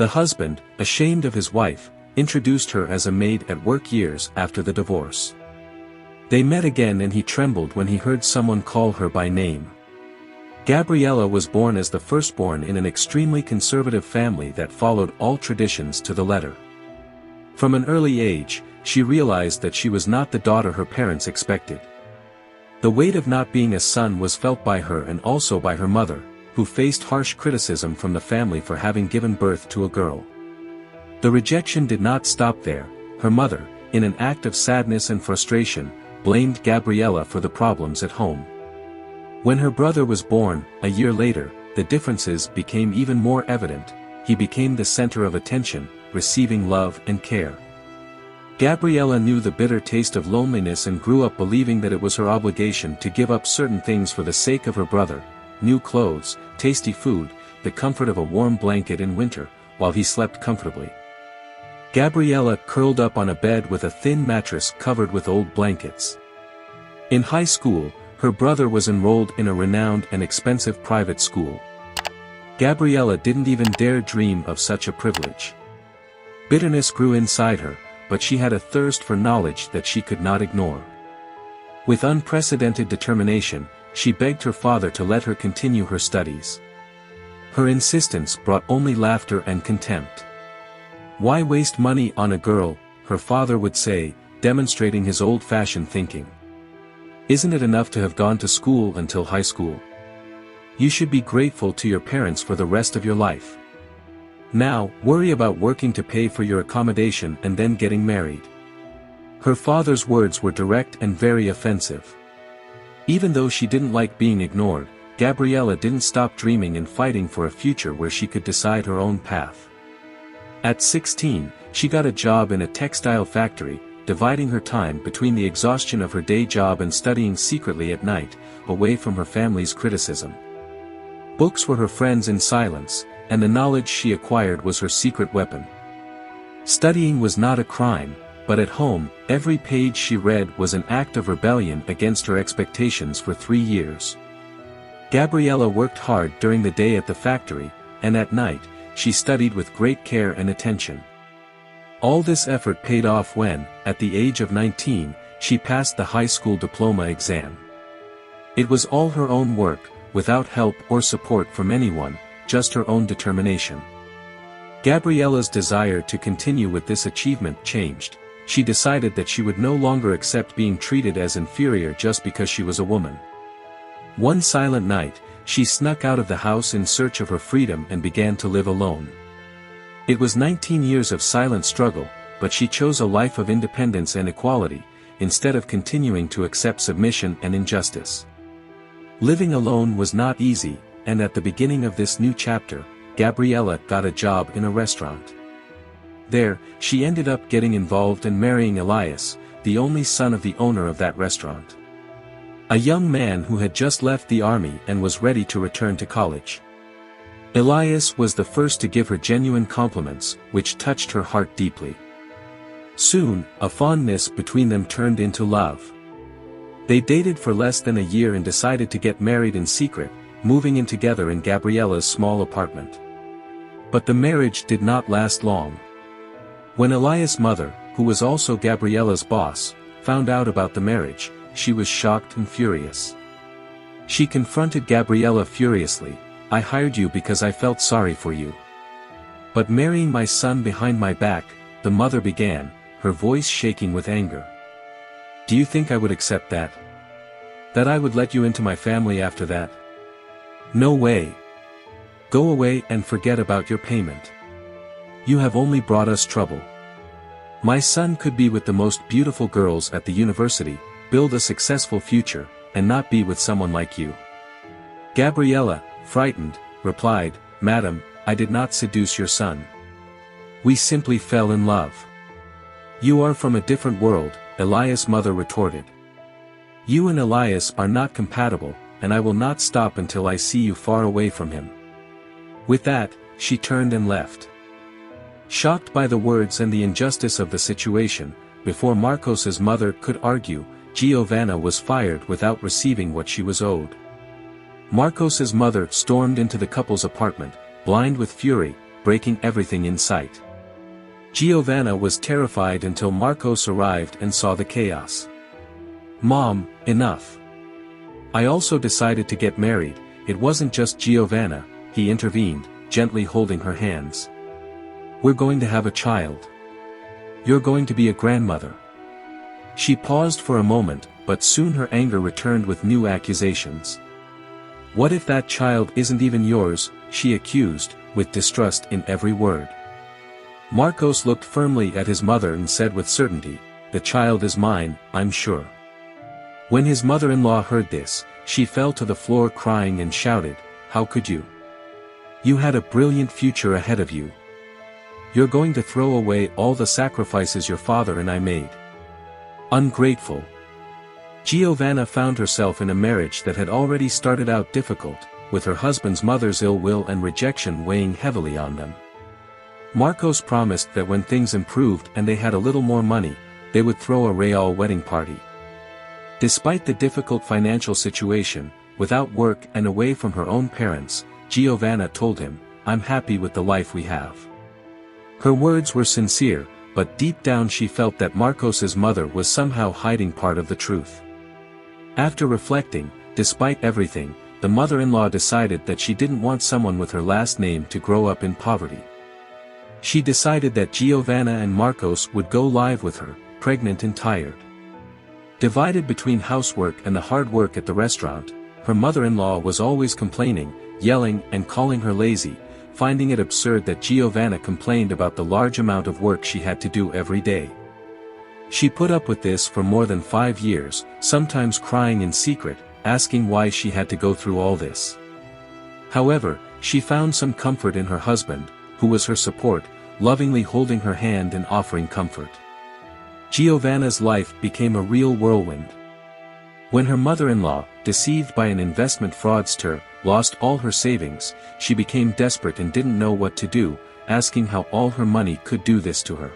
The husband, ashamed of his wife, introduced her as a maid at work years after the divorce. They met again and he trembled when he heard someone call her by name. Gabriela was born as the firstborn in an extremely conservative family that followed all traditions to the letter. From an early age, she realized that she was not the daughter her parents expected. The weight of not being a son was felt by her and also by her mother, who faced harsh criticism from the family for having given birth to a girl. The rejection did not stop there. Her mother, in an act of sadness and frustration, blamed Gabriela for the problems at home. When her brother was born, a year later, the differences became even more evident. He became the center of attention, receiving love and care. Gabriela knew the bitter taste of loneliness and grew up believing that it was her obligation to give up certain things for the sake of her brother: new clothes, tasty food, the comfort of a warm blanket in winter, while he slept comfortably. Gabriela curled up on a bed with a thin mattress covered with old blankets. In high school, her brother was enrolled in a renowned and expensive private school. Gabriela didn't even dare dream of such a privilege. Bitterness grew inside her, but she had a thirst for knowledge that she could not ignore. With unprecedented determination, she begged her father to let her continue her studies. Her insistence brought only laughter and contempt. "Why waste money on a girl?" her father would say, demonstrating his old-fashioned thinking. "Isn't it enough to have gone to school until high school? You should be grateful to your parents for the rest of your life. Now, worry about working to pay for your accommodation and then getting married." Her father's words were direct and very offensive. Even though she didn't like being ignored, Gabriela didn't stop dreaming and fighting for a future where she could decide her own path. At 16, she got a job in a textile factory, dividing her time between the exhaustion of her day job and studying secretly at night, away from her family's criticism. Books were her friends in silence, and the knowledge she acquired was her secret weapon. Studying was not a crime, but at home, every page she read was an act of rebellion against her expectations for 3 years. Gabriela worked hard during the day at the factory, and at night, she studied with great care and attention. All this effort paid off when, at the age of 19, she passed the high school diploma exam. It was all her own work, without help or support from anyone, just her own determination. Gabriela's desire to continue with this achievement changed. She decided that she would no longer accept being treated as inferior just because she was a woman. One silent night, she snuck out of the house in search of her freedom and began to live alone. It was 19 years of silent struggle, but she chose a life of independence and equality, instead of continuing to accept submission and injustice. Living alone was not easy, and at the beginning of this new chapter, Gabriela got a job in a restaurant. There, she ended up getting involved and marrying Elias, the only son of the owner of that restaurant. A young man who had just left the army and was ready to return to college. Elias was the first to give her genuine compliments, which touched her heart deeply. Soon, a fondness between them turned into love. They dated for less than a year and decided to get married in secret, moving in together in Gabriela's small apartment. But the marriage did not last long. When Elias' mother, who was also Gabriela's boss, found out about the marriage, she was shocked and furious. She confronted Gabriela furiously. "I hired you because I felt sorry for you. But marrying my son behind my back," the mother began, her voice shaking with anger. "Do you think I would accept that? That I would let you into my family after that? No way. Go away and forget about your payment. You have only brought us trouble. My son could be with the most beautiful girls at the university, build a successful future, and not be with someone like you." Gabriela, frightened, replied, "Madam, I did not seduce your son. We simply fell in love." "You are from a different world," Elias' mother retorted. "You and Elias are not compatible, and I will not stop until I see you far away from him." With that, she turned and left. Shocked by the words and the injustice of the situation, before Marcos's mother could argue, Giovanna was fired without receiving what she was owed. Marcos's mother stormed into the couple's apartment, blind with fury, breaking everything in sight. Giovanna was terrified until Marcos arrived and saw the chaos. "Mom, enough. I also decided to get married." It wasn't just Giovanna, he intervened, gently holding her hands. "We're going to have a child. You're going to be a grandmother." She paused for a moment, but soon her anger returned with new accusations. "What if that child isn't even yours?" she accused, with distrust in every word. Marcos looked firmly at his mother and said with certainty, "The child is mine, I'm sure." When his mother-in-law heard this, she fell to the floor crying and shouted, "How could you? You had a brilliant future ahead of you. You're going to throw away all the sacrifices your father and I made. Ungrateful." Giovanna found herself in a marriage that had already started out difficult, with her husband's mother's ill will and rejection weighing heavily on them. Marcos promised that when things improved and they had a little more money, they would throw a real wedding party. Despite the difficult financial situation, without work and away from her own parents, Giovanna told him, "I'm happy with the life we have." Her words were sincere, but deep down she felt that Marcos's mother was somehow hiding part of the truth. After reflecting, despite everything, the mother-in-law decided that she didn't want someone with her last name to grow up in poverty. She decided that Giovanna and Marcos would go live with her, pregnant and tired. Divided between housework and the hard work at the restaurant, her mother-in-law was always complaining, yelling and calling her lazy, finding it absurd that Giovanna complained about the large amount of work she had to do every day. She put up with this for more than 5 years, sometimes crying in secret, asking why she had to go through all this. However, she found some comfort in her husband, who was her support, lovingly holding her hand and offering comfort. Giovanna's life became a real whirlwind. When her mother-in-law, deceived by an investment fraudster, lost all her savings, she became desperate and didn't know what to do, asking how all her money could do this to her.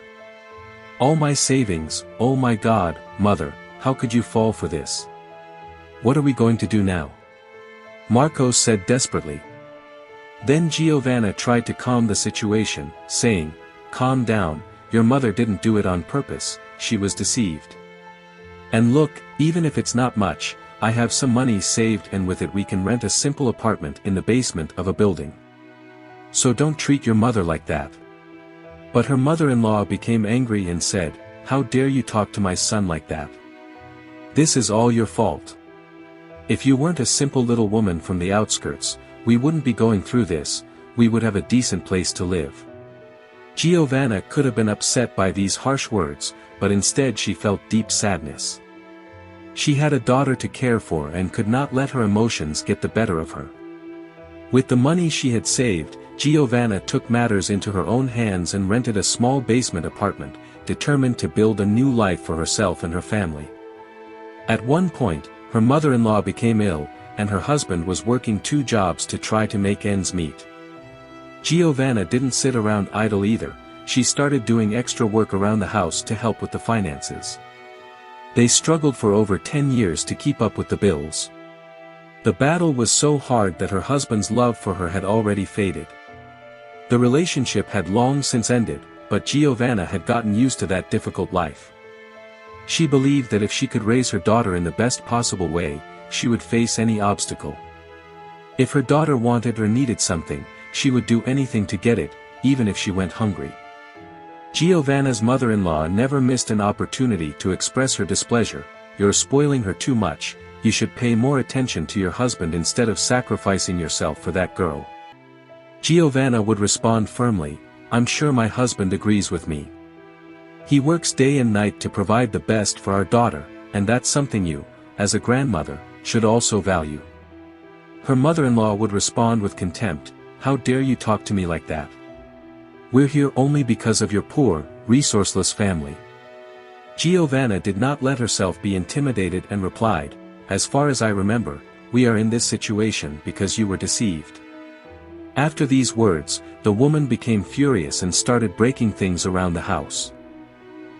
"All my savings, oh my God, mother, how could you fall for this? What are we going to do now?" Marcos said desperately. Then Giovanna tried to calm the situation, saying, "Calm down, your mother didn't do it on purpose, she was deceived. And look, even if it's not much, I have some money saved and with it we can rent a simple apartment in the basement of a building. So don't treat your mother like that." But her mother-in-law became angry and said, "How dare you talk to my son like that? This is all your fault. If you weren't a simple little woman from the outskirts, we wouldn't be going through this, we would have a decent place to live." Giovanna could have been upset by these harsh words, but instead she felt deep sadness. She had a daughter to care for and could not let her emotions get the better of her. With the money she had saved, Giovanna took matters into her own hands and rented a small basement apartment, determined to build a new life for herself and her family. At one point, her mother-in-law became ill, and her husband was working 2 jobs to try to make ends meet. Giovanna didn't sit around idle either, she started doing extra work around the house to help with the finances. They struggled for over 10 years to keep up with the bills. The battle was so hard that her husband's love for her had already faded. The relationship had long since ended, but Giovanna had gotten used to that difficult life. She believed that if she could raise her daughter in the best possible way, she would face any obstacle. If her daughter wanted or needed something, she would do anything to get it, even if she went hungry. Giovanna's mother-in-law never missed an opportunity to express her displeasure. "You're spoiling her too much, you should pay more attention to your husband instead of sacrificing yourself for that girl." Giovanna would respond firmly, "I'm sure my husband agrees with me. He works day and night to provide the best for our daughter, and that's something you, as a grandmother, should also value." Her mother-in-law would respond with contempt, "How dare you talk to me like that? We're here only because of your poor, resourceless family." Giovanna did not let herself be intimidated and replied, "As far as I remember, we are in this situation because you were deceived." After these words, the woman became furious and started breaking things around the house.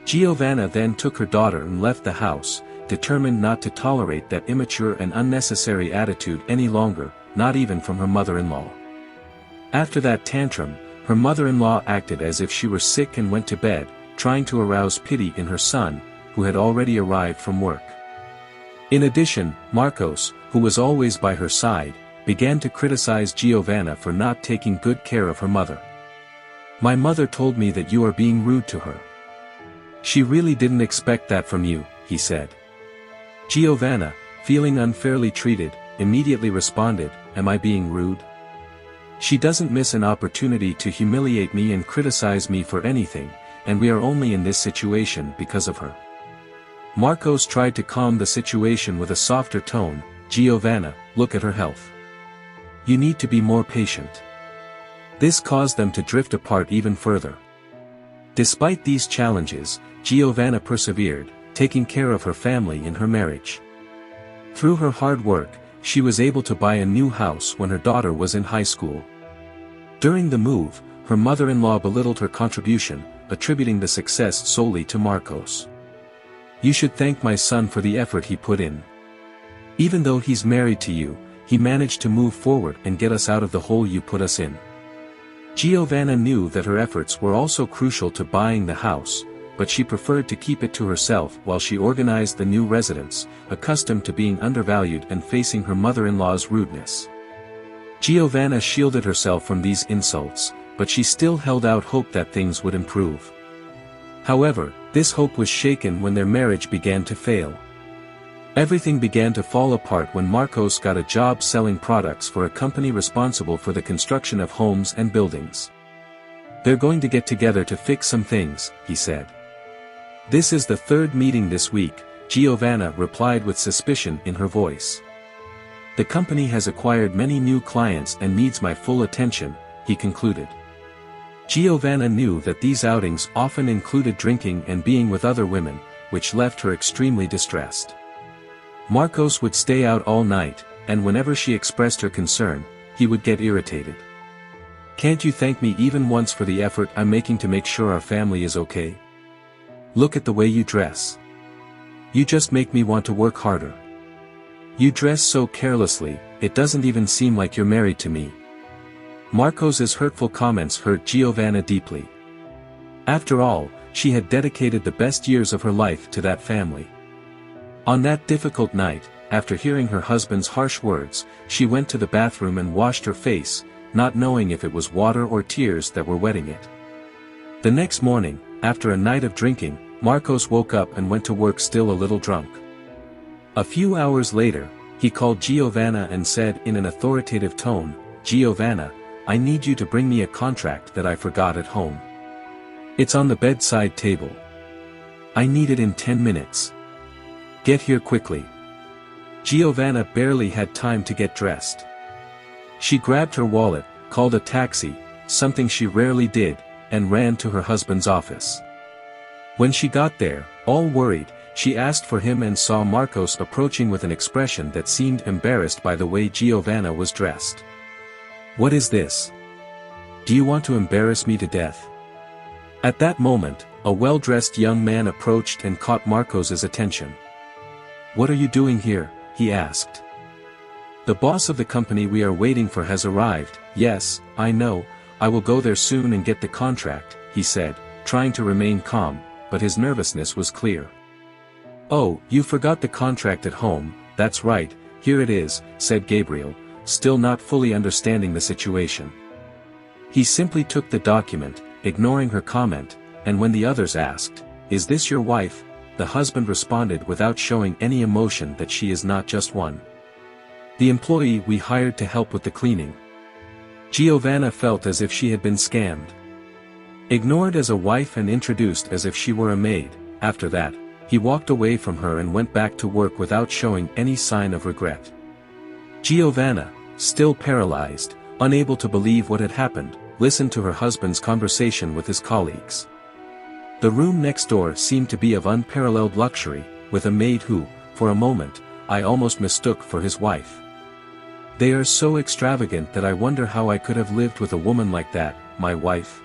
Giovanna then took her daughter and left the house, determined not to tolerate that immature and unnecessary attitude any longer, not even from her mother-in-law. After that tantrum, Her mother-in-law acted as if she were sick and went to bed, trying to arouse pity in her son, who had already arrived from work. In addition, Marcos, who was always by her side, began to criticize Giovanna for not taking good care of her mother. "My mother told me that you are being rude to her. She really didn't expect that from you," he said. Giovanna, feeling unfairly treated, immediately responded, "Am I being rude? She doesn't miss an opportunity to humiliate me and criticize me for anything, and we are only in this situation because of her." Marcos tried to calm the situation with a softer tone. "Giovanna, look at her health. You need to be more patient." This caused them to drift apart even further. Despite these challenges, Giovanna persevered, taking care of her family in her marriage. Through her hard work, she was able to buy a new house when her daughter was in high school. During the move, her mother-in-law belittled her contribution, attributing the success solely to Marcos. "You should thank my son for the effort he put in. Even though he's married to you, he managed to move forward and get us out of the hole you put us in." Giovanna knew that her efforts were also crucial to buying the house, but she preferred to keep it to herself while she organized the new residence, accustomed to being undervalued and facing her mother-in-law's rudeness. Giovanna shielded herself from these insults, but she still held out hope that things would improve. However, this hope was shaken when their marriage began to fail. Everything began to fall apart when Marcos got a job selling products for a company responsible for the construction of homes and buildings. "They're going to get together to fix some things," he said. "This is the third meeting this week," Giovanna replied with suspicion in her voice. "The company has acquired many new clients and needs my full attention," he concluded. Giovanna knew that these outings often included drinking and being with other women, which left her extremely distressed. Marcos would stay out all night, and whenever she expressed her concern, he would get irritated. "Can't you thank me even once for the effort I'm making to make sure our family is okay? Look at the way you dress. You just make me want to work harder. You dress so carelessly, it doesn't even seem like you're married to me." Marcos's hurtful comments hurt Giovanna deeply. After all, she had dedicated the best years of her life to that family. On that difficult night, after hearing her husband's harsh words, she went to the bathroom and washed her face, not knowing if it was water or tears that were wetting it. The next morning, after a night of drinking, Marcos woke up and went to work still a little drunk. A few hours later, he called Giovanna and said in an authoritative tone, "Giovanna, I need you to bring me a contract that I forgot at home. It's on the bedside table. I need it in 10 minutes. Get here quickly." Giovanna barely had time to get dressed. She grabbed her wallet, called a taxi, something she rarely did, and ran to her husband's office. When she got there, all worried, she asked for him and saw Marcos approaching with an expression that seemed embarrassed by the way Giovanna was dressed. "What is this? Do you want to embarrass me to death?" At that moment, a well-dressed young man approached and caught Marcos's attention. "What are you doing here?" he asked. "The boss of the company we are waiting for has arrived." "Yes, I know, I will go there soon and get the contract," he said, trying to remain calm, but his nervousness was clear. "Oh, you forgot the contract at home, that's right, here it is," said Gabriel, still not fully understanding the situation. He simply took the document, ignoring her comment, and when the others asked, "Is this your wife?" the husband responded without showing any emotion that she is not just one. "The employee we hired to help with the cleaning." Giovanna felt as if she had been scammed. Ignored as a wife and introduced as if she were a maid, after that, he walked away from her and went back to work without showing any sign of regret. Giovanna, still paralyzed, unable to believe what had happened, listened to her husband's conversation with his colleagues. The room next door seemed to be of unparalleled luxury, with a maid who, for a moment, I almost mistook for his wife. "They are so extravagant that I wonder how I could have lived with a woman like that, my wife.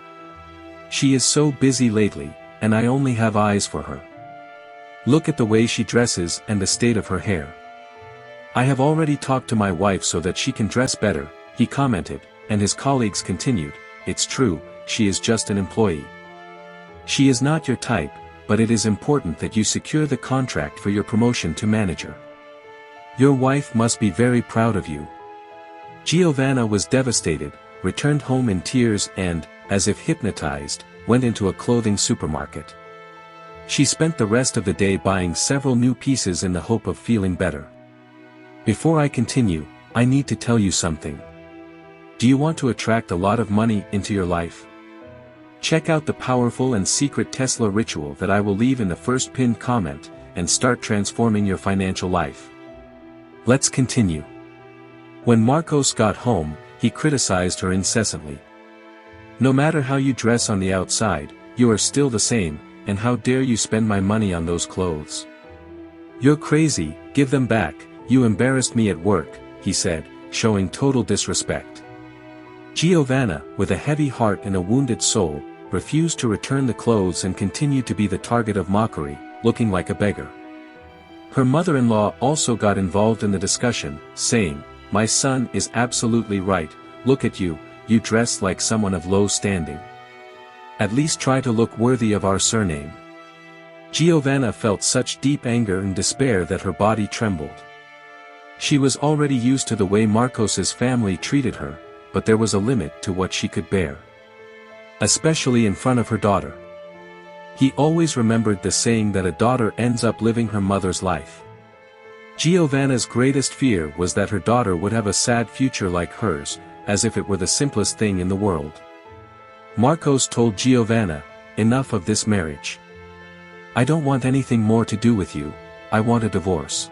She is so busy lately, and I only have eyes for her. Look at the way she dresses and the state of her hair. I have already talked to my wife so that she can dress better," he commented, and his colleagues continued, it's true, she is just an employee. She is not your type, but it is important that you secure the contract for your promotion to manager. Your wife must be very proud of you." Giovanna was devastated, returned home in tears and, as if hypnotized, went into a clothing supermarket. She spent the rest of the day buying several new pieces in the hope of feeling better. "Before I continue, I need to tell you something. Do you want to attract a lot of money into your life? Check out the powerful and secret Tesla ritual that I will leave in the first pinned comment, and start transforming your financial life." Let's continue. When Marcos got home, he criticized her incessantly. "No matter how you dress on the outside, you are still the same, and how dare you spend my money on those clothes? You're crazy, give them back, you embarrassed me at work," he said, showing total disrespect. Giovanna, with a heavy heart and a wounded soul, refused to return the clothes and continued to be the target of mockery, looking like a beggar. Her mother-in-law also got involved in the discussion, saying, "My son is absolutely right, look at you, you dress like someone of low standing. At least try to look worthy of our surname." Giovanna felt such deep anger and despair that her body trembled. She was already used to the way Marcos's family treated her, but there was a limit to what she could bear. Especially in front of her daughter. He always remembered the saying that a daughter ends up living her mother's life. Giovanna's greatest fear was that her daughter would have a sad future like hers, as if it were the simplest thing in the world. Marcos told Giovanna, "Enough of this marriage. I don't want anything more to do with you, I want a divorce.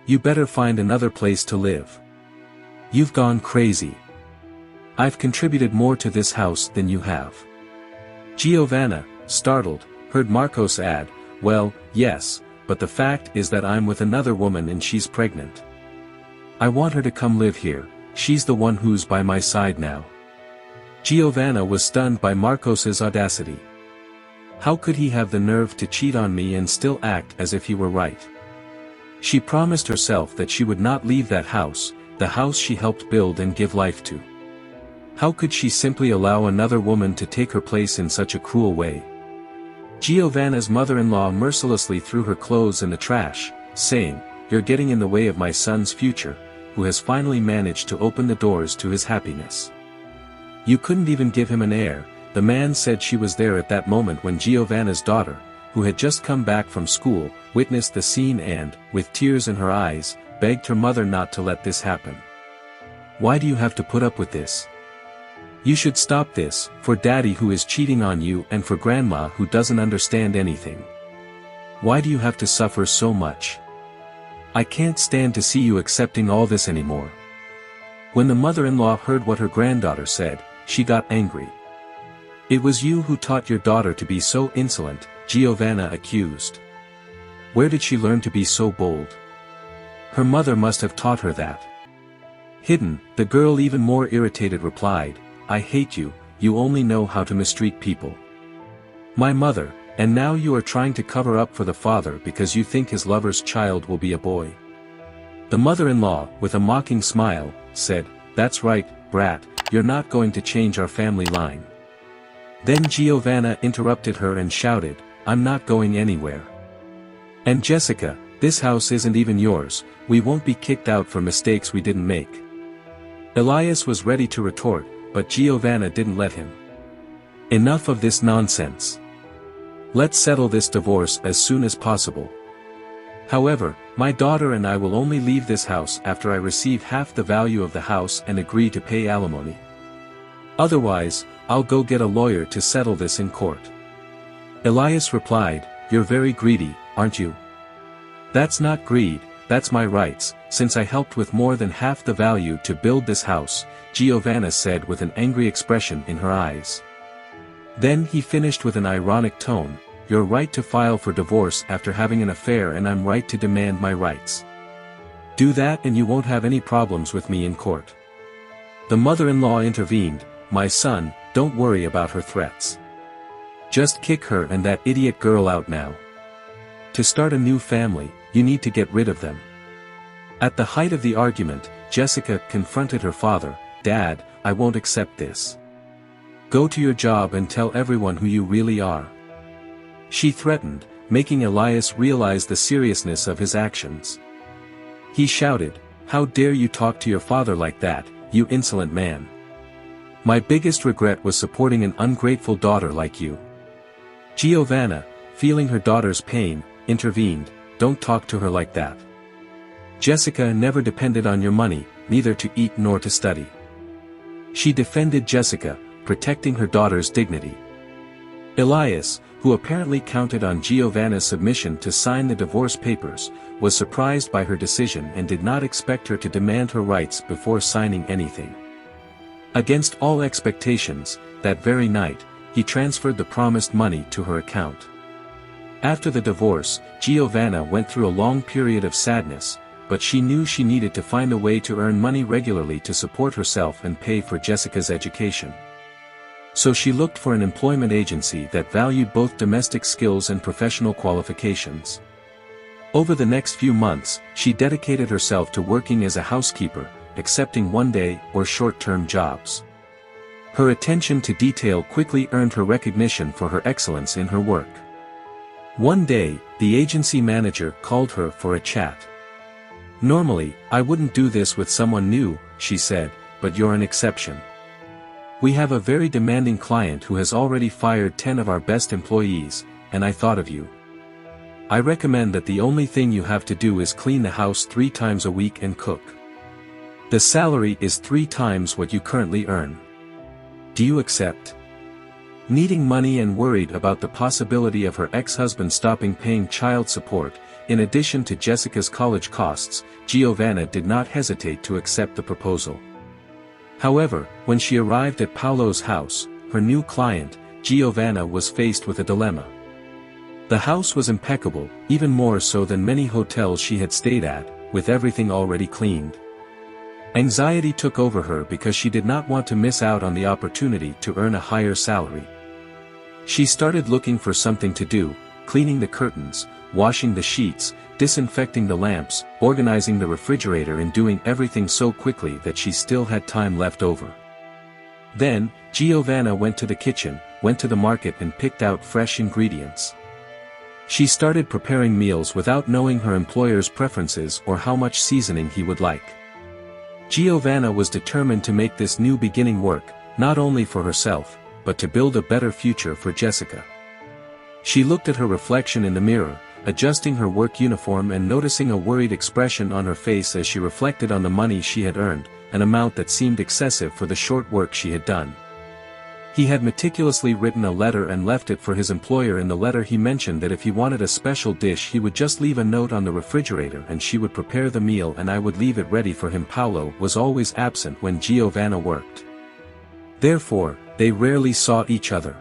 You better find another place to live. You've gone crazy. I've contributed more to this house than you have." Giovanna, startled, heard Marcos add, "Well, yes, but the fact is that I'm with another woman and she's pregnant. I want her to come live here, she's the one who's by my side now." Giovanna was stunned by Marcos's audacity. How could he have the nerve to cheat on me and still act as if he were right? She promised herself that she would not leave that house, the house she helped build and give life to. How could she simply allow another woman to take her place in such a cruel way? Giovanna's mother-in-law mercilessly threw her clothes in the trash, saying, "You're getting in the way of my son's future, who has finally managed to open the doors to his happiness. You couldn't even give him an heir." The man said she was there at that moment when Giovanna's daughter, who had just come back from school, witnessed the scene and, with tears in her eyes, begged her mother not to let this happen. "Why do you have to put up with this? You should stop this, for daddy who is cheating on you and for grandma who doesn't understand anything. Why do you have to suffer so much? I can't stand to see you accepting all this anymore." When the mother-in-law heard what her granddaughter said, she got angry. "It was you who taught your daughter to be so insolent," Giovanna accused. "Where did she learn to be so bold? Her mother must have taught her that." Hidden, the girl even more irritated replied, "I hate you, you only know how to mistreat people. My mother, and now you are trying to cover up for the father because you think his lover's child will be a boy." The mother-in-law, with a mocking smile, said, "That's right, brat, you're not going to change our family line." Then Giovanna interrupted her and shouted, "I'm not going anywhere. And Jessica, this house isn't even yours, we won't be kicked out for mistakes we didn't make." Elias was ready to retort, but Giovanna didn't let him. "Enough of this nonsense. Let's settle this divorce as soon as possible. However, my daughter and I will only leave this house after I receive half the value of the house and agree to pay alimony. Otherwise, I'll go get a lawyer to settle this in court." Elias replied, "You're very greedy, aren't you?" "That's not greed, that's my rights, since I helped with more than half the value to build this house," Giovanna said with an angry expression in her eyes. Then he finished with an ironic tone, "You're right to file for divorce after having an affair and I'm right to demand my rights. Do that and you won't have any problems with me in court." The mother-in-law intervened, "My son, don't worry about her threats. Just kick her and that idiot girl out now. To start a new family, you need to get rid of them." At the height of the argument, Jessica confronted her father, "Dad, I won't accept this. Go to your job and tell everyone who you really are. She threatened, making Elias realize the seriousness of his actions. He shouted, "How dare you talk to your father like that, you insolent man! My biggest regret was supporting an ungrateful daughter like you." Giovanna, feeling her daughter's pain, intervened, "Don't talk to her like that. Jessica never depended on your money, neither to eat nor to study." She defended Jessica, protecting her daughter's dignity. Elias, who apparently counted on Giovanna's submission to sign the divorce papers, was surprised by her decision and did not expect her to demand her rights before signing anything. Against all expectations, that very night, he transferred the promised money to her account. After the divorce, Giovanna went through a long period of sadness, but she knew she needed to find a way to earn money regularly to support herself and pay for Jessica's education. So she looked for an employment agency that valued both domestic skills and professional qualifications. Over the next few months, she dedicated herself to working as a housekeeper, accepting one-day or short-term jobs. Her attention to detail quickly earned her recognition for her excellence in her work. One day, the agency manager called her for a chat. "Normally, I wouldn't do this with someone new," she said, "but you're an exception. We have a very demanding client who has already fired 10 of our best employees, and I thought of you. I recommend that the only thing you have to do is clean the house 3 times a week and cook. The salary is 3 times what you currently earn. Do you accept?" Needing money and worried about the possibility of her ex-husband stopping paying child support, in addition to Jessica's college costs, Giovanna did not hesitate to accept the proposal. However, when she arrived at Paolo's house, her new client, Giovanna was faced with a dilemma. The house was impeccable, even more so than many hotels she had stayed at, with everything already cleaned. Anxiety took over her because she did not want to miss out on the opportunity to earn a higher salary. She started looking for something to do, cleaning the curtains, washing the sheets, disinfecting the lamps, organizing the refrigerator, and doing everything so quickly that she still had time left over. Then, Giovanna went to the kitchen, went to the market and picked out fresh ingredients. She started preparing meals without knowing her employer's preferences or how much seasoning he would like. Giovanna was determined to make this new beginning work, not only for herself, but to build a better future for Jessica. She looked at her reflection in the mirror, adjusting her work uniform and noticing a worried expression on her face as she reflected on the money she had earned, an amount that seemed excessive for the short work she had done. He had meticulously written a letter and left it for his employer. In the letter he mentioned that if he wanted a special dish he would just leave a note on the refrigerator and she would prepare the meal and I would leave it ready for him. Paolo was always absent when Giovanna worked. Therefore, they rarely saw each other.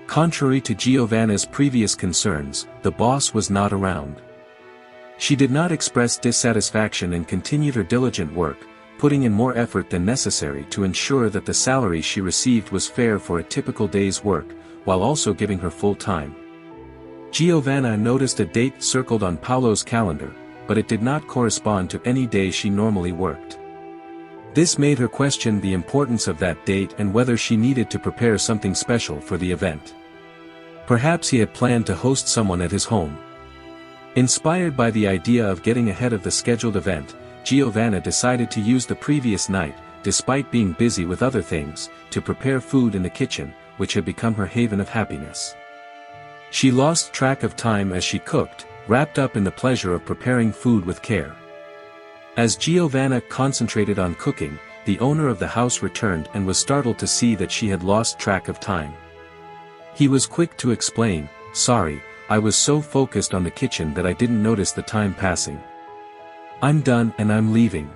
Contrary to Giovanna's previous concerns, the boss was not around. She did not express dissatisfaction and continued her diligent work, putting in more effort than necessary to ensure that the salary she received was fair for a typical day's work, while also giving her full time. Giovanna noticed a date circled on Paolo's calendar, but it did not correspond to any day she normally worked. This made her question the importance of that date and whether she needed to prepare something special for the event. Perhaps he had planned to host someone at his home. Inspired by the idea of getting ahead of the scheduled event, Giovanna decided to use the previous night, despite being busy with other things, to prepare food in the kitchen, which had become her haven of happiness. She lost track of time as she cooked, wrapped up in the pleasure of preparing food with care. As Giovanna concentrated on cooking, the owner of the house returned and was startled to see that she had lost track of time. He was quick to explain, "Sorry, I was so focused on the kitchen that I didn't notice the time passing. I'm done and I'm leaving.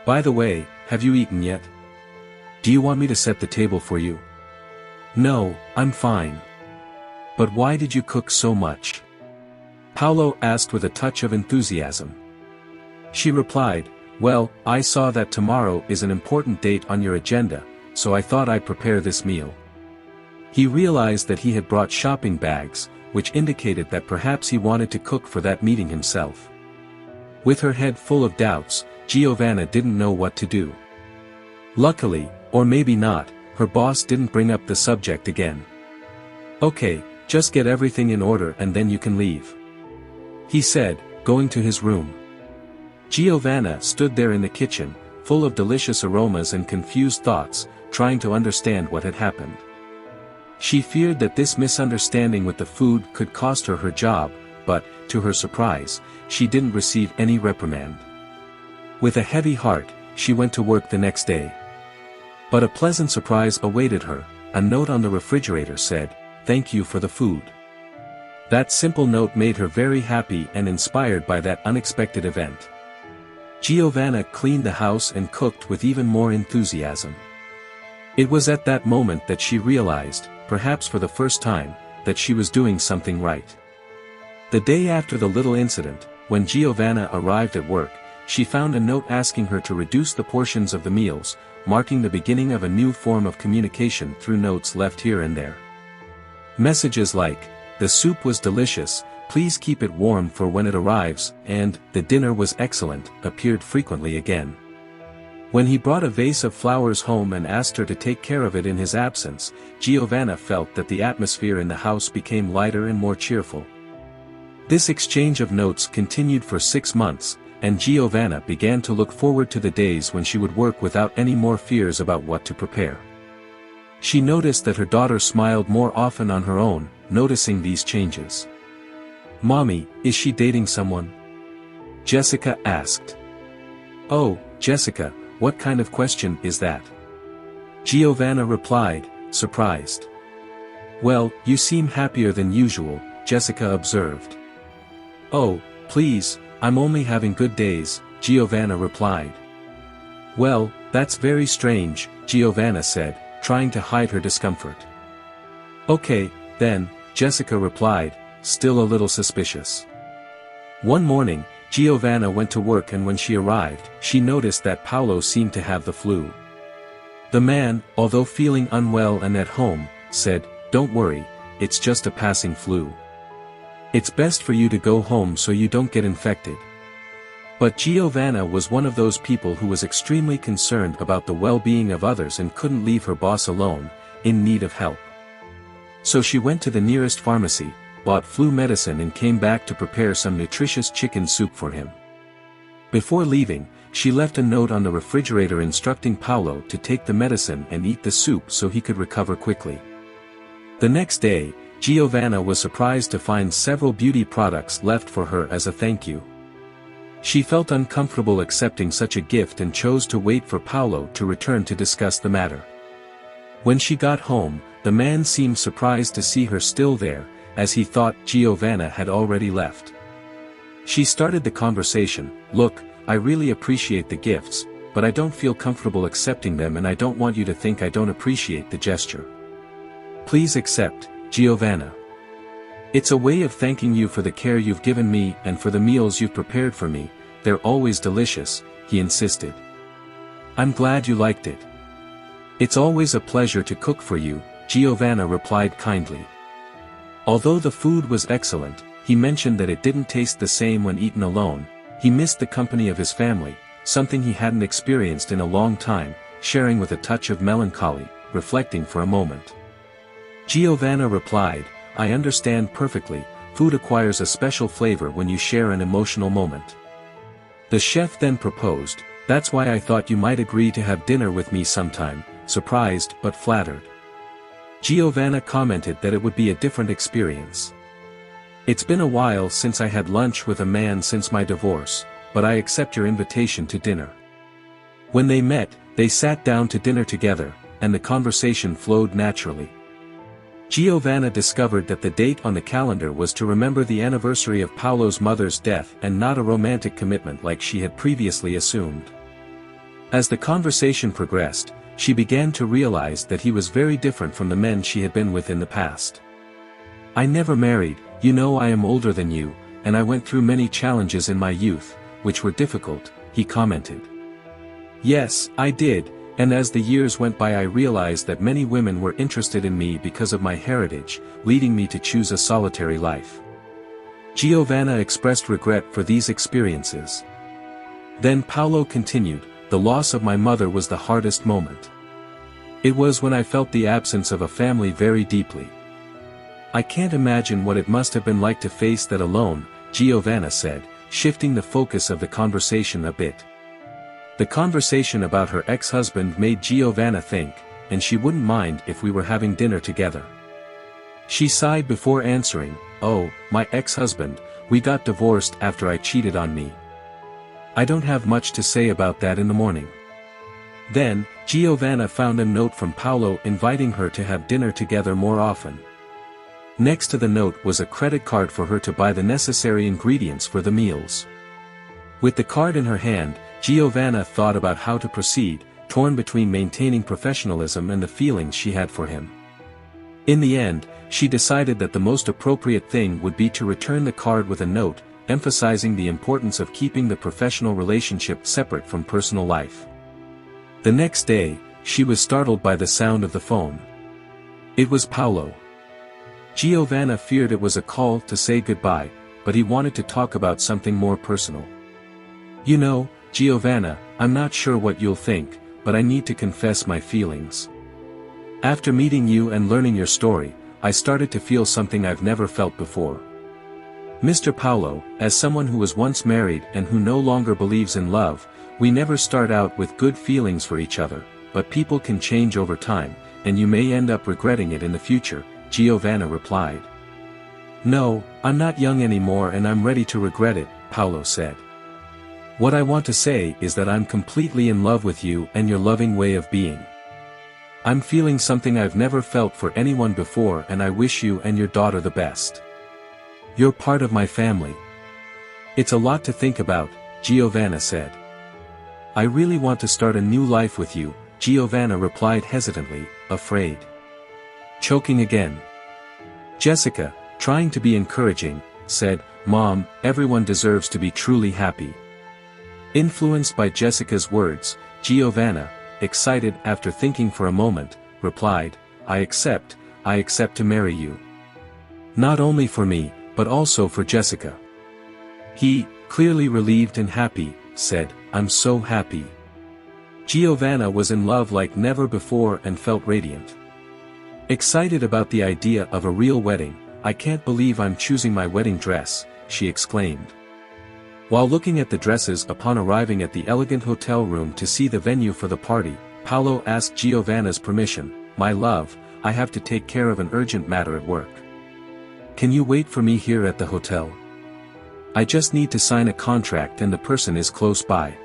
By the way, have you eaten yet? Do you want me to set the table for you?" "No, I'm fine." "But why did you cook so much?" Paolo asked with a touch of enthusiasm. She replied, "Well, I saw that tomorrow is an important date on your agenda, so I thought I'd prepare this meal." He realized that he had brought shopping bags, which indicated that perhaps he wanted to cook for that meeting himself. With her head full of doubts, Giovanna didn't know what to do. Luckily, or maybe not, her boss didn't bring up the subject again. "Okay, just get everything in order and then you can leave," he said, going to his room. Giovanna stood there in the kitchen, full of delicious aromas and confused thoughts, trying to understand what had happened. She feared that this misunderstanding with the food could cost her her job, but, to her surprise, she didn't receive any reprimand. With a heavy heart, she went to work the next day. But a pleasant surprise awaited her. A note on the refrigerator said, "Thank you for the food." That simple note made her very happy and inspired by that unexpected event. Giovanna cleaned the house and cooked with even more enthusiasm. It was at that moment that she realized, perhaps for the first time, that she was doing something right. The day after the little incident, when Giovanna arrived at work, she found a note asking her to reduce the portions of the meals, marking the beginning of a new form of communication through notes left here and there. Messages like, "The soup was delicious, please keep it warm for when it arrives," and "The dinner was excellent," appeared frequently again. When he brought a vase of flowers home and asked her to take care of it in his absence, Giovanna felt that the atmosphere in the house became lighter and more cheerful. This exchange of notes continued for 6 months, and Giovanna began to look forward to the days when she would work without any more fears about what to prepare. She noticed that her daughter smiled more often on her own, noticing these changes. "Mommy, is she dating someone?" Jessica asked. "Oh, Jessica, what kind of question is that?" Giovanna replied, surprised. "Well, you seem happier than usual," Jessica observed. "Oh, please, I'm only having good days," Giovanna replied. "Well, that's very strange," Giovanna said, trying to hide her discomfort. "Okay, then," Jessica replied, still a little suspicious. One morning, Giovanna went to work and when she arrived, she noticed that Paolo seemed to have the flu. The man, although feeling unwell and at home, said, "Don't worry, it's just a passing flu. It's best for you to go home so you don't get infected." But Giovanna was one of those people who was extremely concerned about the well-being of others and couldn't leave her boss alone, in need of help. So she went to the nearest pharmacy, bought flu medicine and came back to prepare some nutritious chicken soup for him. Before leaving, she left a note on the refrigerator instructing Paolo to take the medicine and eat the soup so he could recover quickly. The next day, Giovanna was surprised to find several beauty products left for her as a thank you. She felt uncomfortable accepting such a gift and chose to wait for Paolo to return to discuss the matter. When she got home, the man seemed surprised to see her still there, as he thought Giovanna had already left. She started the conversation, "Look, I really appreciate the gifts, but I don't feel comfortable accepting them and I don't want you to think I don't appreciate the gesture. Please accept, Giovanna. It's a way of thanking you for the care you've given me and for the meals you've prepared for me, they're always delicious," he insisted. "I'm glad you liked it. It's always a pleasure to cook for you," Giovanna replied kindly. Although the food was excellent, he mentioned that it didn't taste the same when eaten alone. He missed the company of his family, something he hadn't experienced in a long time, sharing with a touch of melancholy, reflecting for a moment. Giovanna replied, "I understand perfectly, food acquires a special flavor when you share an emotional moment." The chef then proposed, "That's why I thought you might agree to have dinner with me sometime," surprised but flattered. Giovanna commented that it would be a different experience. "It's been a while since I had lunch with a man since my divorce, but I accept your invitation to dinner." When they met, they sat down to dinner together, and the conversation flowed naturally. Giovanna discovered that the date on the calendar was to remember the anniversary of Paolo's mother's death and not a romantic commitment like she had previously assumed. As the conversation progressed, she began to realize that he was very different from the men she had been with in the past. "I never married, you know I am older than you, and I went through many challenges in my youth, which were difficult," he commented. "Yes, I did, and as the years went by I realized that many women were interested in me because of my heritage, leading me to choose a solitary life." Giovanna expressed regret for these experiences. Then Paolo continued, "The loss of my mother was the hardest moment. It was when I felt the absence of a family very deeply. I can't imagine what it must have been like to face that alone, Giovanna said, shifting the focus of the conversation a bit. The conversation about her ex-husband made Giovanna think, and she wouldn't mind if we were having dinner together. She sighed before answering, "Oh, my ex-husband, we got divorced after I cheated on me. I don't have much to say about that in the morning." Then, Giovanna found a note from Paolo inviting her to have dinner together more often. Next to the note was a credit card for her to buy the necessary ingredients for the meals. With the card in her hand, Giovanna thought about how to proceed, torn between maintaining professionalism and the feelings she had for him. In the end, she decided that the most appropriate thing would be to return the card with a note, emphasizing the importance of keeping the professional relationship separate from personal life. The next day, she was startled by the sound of the phone. It was Paolo. Giovanna feared it was a call to say goodbye, but he wanted to talk about something more personal. "You know, Giovanna, I'm not sure what you'll think, but I need to confess my feelings. After meeting you and learning your story, I started to feel something I've never felt before. Mr. Paolo, as someone who was once married and who no longer believes in love, we never start out with good feelings for each other, but people can change over time, and you may end up regretting it in the future," Giovanna replied. "No, I'm not young anymore and I'm ready to regret it," Paolo said. "What I want to say is that I'm completely in love with you and your loving way of being. I'm feeling something I've never felt for anyone before and I wish you and your daughter the best. You're part of my family." "It's a lot to think about," Giovanna said. "I really want to start a new life with you," Giovanna replied hesitantly, afraid. Choking again. Jessica, trying to be encouraging, said, "Mom, everyone deserves to be truly happy." Influenced by Jessica's words, Giovanna, excited after thinking for a moment, replied, I accept to marry you. Not only for me, but also for Jessica." He, clearly relieved and happy, said, "I'm so happy." Giovanna was in love like never before and felt radiant. Excited about the idea of a real wedding, "I can't believe I'm choosing my wedding dress," she exclaimed. While looking at the dresses upon arriving at the elegant hotel room to see the venue for the party, Paolo asked Giovanna's permission. "My love, I have to take care of an urgent matter at work. Can you wait for me here at the hotel? I just need to sign a contract and the person is close by."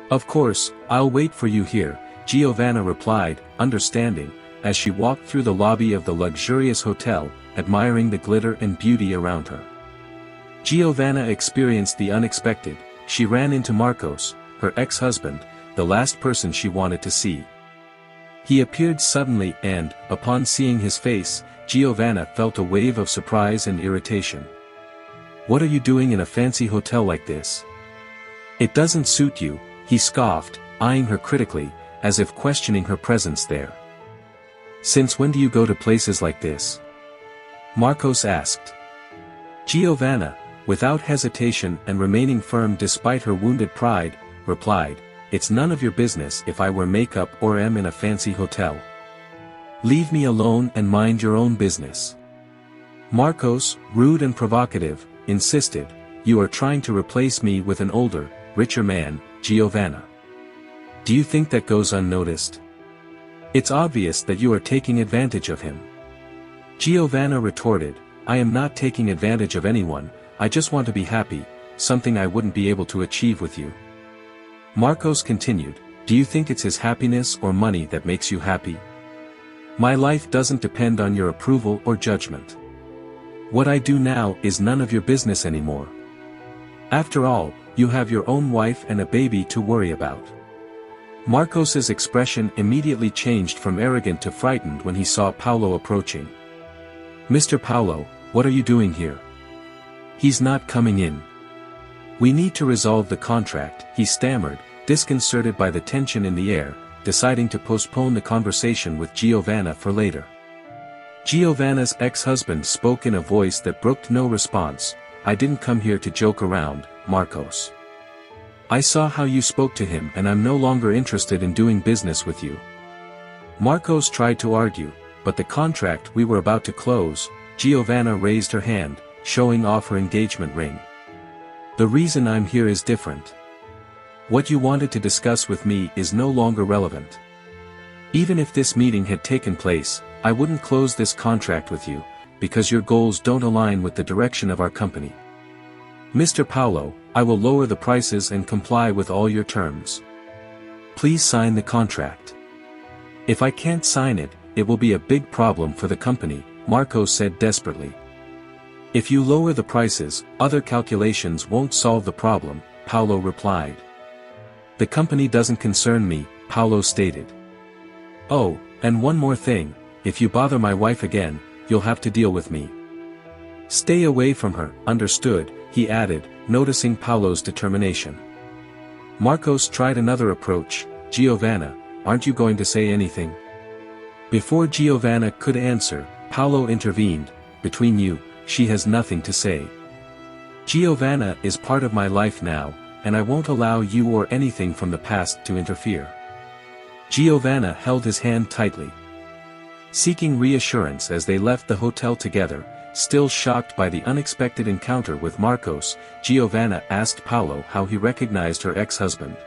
"Of course, I'll wait for you here," Giovanna replied, understanding, as she walked through the lobby of the luxurious hotel, admiring the glitter and beauty around her. Giovanna experienced the unexpected. She ran into Marcos, her ex-husband, the last person she wanted to see. He appeared suddenly and, upon seeing his face, Giovanna felt a wave of surprise and irritation. "What are you doing in a fancy hotel like this? It doesn't suit you," he scoffed, eyeing her critically, as if questioning her presence there. "Since when do you go to places like this?" Marcos asked. Giovanna, without hesitation and remaining firm despite her wounded pride, replied, "It's none of your business if I wear makeup or am in a fancy hotel. Leave me alone and mind your own business." Marcos, rude and provocative, insisted, "You are trying to replace me with an older, richer man, Giovanna. Do you think that goes unnoticed? It's obvious that you are taking advantage of him." Giovanna retorted, "I am not taking advantage of anyone, I just want to be happy, something I wouldn't be able to achieve with you." Marcos continued, "Do you think it's his happiness or money that makes you happy? My life doesn't depend on your approval or judgment. What I do now is none of your business anymore. After all, you have your own wife and a baby to worry about." Marcos's expression immediately changed from arrogant to frightened when he saw Paolo approaching. "Mr. Paolo, what are you doing here? He's not coming in. We need to resolve the contract," he stammered, disconcerted by the tension in the air, deciding to postpone the conversation with Giovanna for later. Giovanna's ex-husband spoke in a voice that brooked no response. "I didn't come here to joke around, Marcos. I saw how you spoke to him and I'm no longer interested in doing business with you. Marcos tried to argue, but the contract we were about to close. Giovanna raised her hand, showing off her engagement ring. The reason I'm here is different. What you wanted to discuss with me is no longer relevant. Even if this meeting had taken place, I wouldn't close this contract with you, because your goals don't align with the direction of our company. Mr. Paulo, I will lower the prices and comply with all your terms. Please sign the contract. If I can't sign it, it will be a big problem for the company, Marcos said desperately. If you lower the prices, other calculations won't solve the problem, Paulo replied. The company doesn't concern me, Paulo stated. Oh, and one more thing, if you bother my wife again, you'll have to deal with me. Stay away from her, understood, he added, noticing Paulo's determination. Marcos tried another approach. Giovanna, aren't you going to say anything? Before Giovanna could answer, Paulo intervened. Between you, she has nothing to say. Giovanna is part of my life now, and I won't allow you or anything from the past to interfere. Giovanna held his hand tightly. Seeking reassurance as they left the hotel together, still shocked by the unexpected encounter with Marcos, Giovanna asked Paulo how he recognized her ex-husband.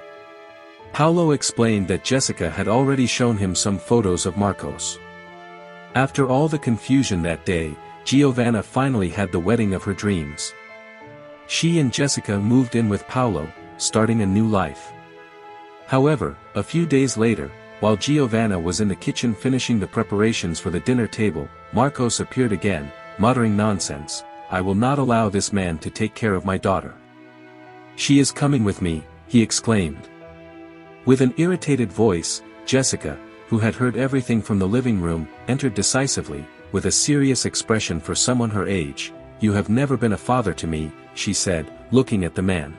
Paulo explained that Jessica had already shown him some photos of Marcos. After all the confusion that day, Giovanna finally had the wedding of her dreams. She and Jessica moved in with Paulo, starting a new life. However, a few days later, while Giovanna was in the kitchen finishing the preparations for the dinner table, Marcos appeared again, muttering nonsense. I will not allow this man to take care of my daughter. She is coming with me, he exclaimed. With an irritated voice, Jessica, who had heard everything from the living room, entered decisively, with a serious expression for someone her age. You have never been a father to me, she said, looking at the man.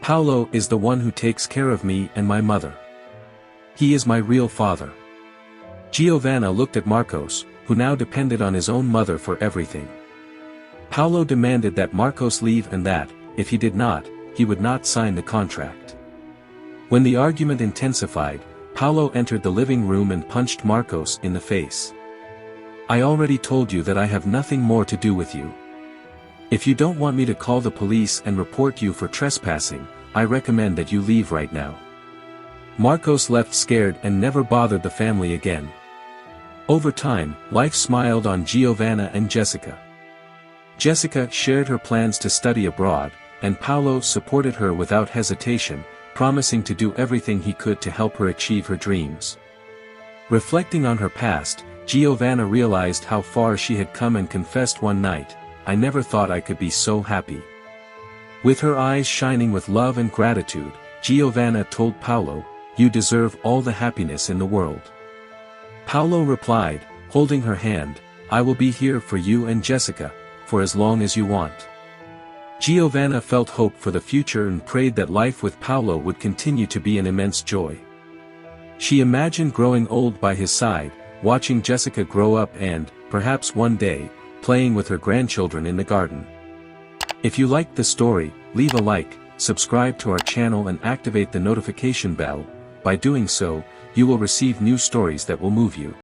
Paulo is the one who takes care of me and my mother. He is my real father. Giovanna looked at Marcos, who now depended on his own mother for everything. Paulo demanded that Marcos leave and that, if he did not, he would not sign the contract. When the argument intensified, Paulo entered the living room and punched Marcos in the face. I already told you that I have nothing more to do with you. If you don't want me to call the police and report you for trespassing, I recommend that you leave right now. Marcos left scared and never bothered the family again. Over time, life smiled on Giovanna and Jessica. Jessica shared her plans to study abroad, and Paulo supported her without hesitation, promising to do everything he could to help her achieve her dreams. Reflecting on her past, Giovanna realized how far she had come and confessed one night, I never thought I could be so happy. With her eyes shining with love and gratitude, Giovanna told Paulo, you deserve all the happiness in the world. Paulo replied, holding her hand, I will be here for you and Jessica, for as long as you want. Giovanna felt hope for the future and prayed that life with Paulo would continue to be an immense joy. She imagined growing old by his side, watching Jessica grow up and, perhaps one day, playing with her grandchildren in the garden. If you liked the story, leave a like, subscribe to our channel and activate the notification bell. By doing so, you will receive new stories that will move you.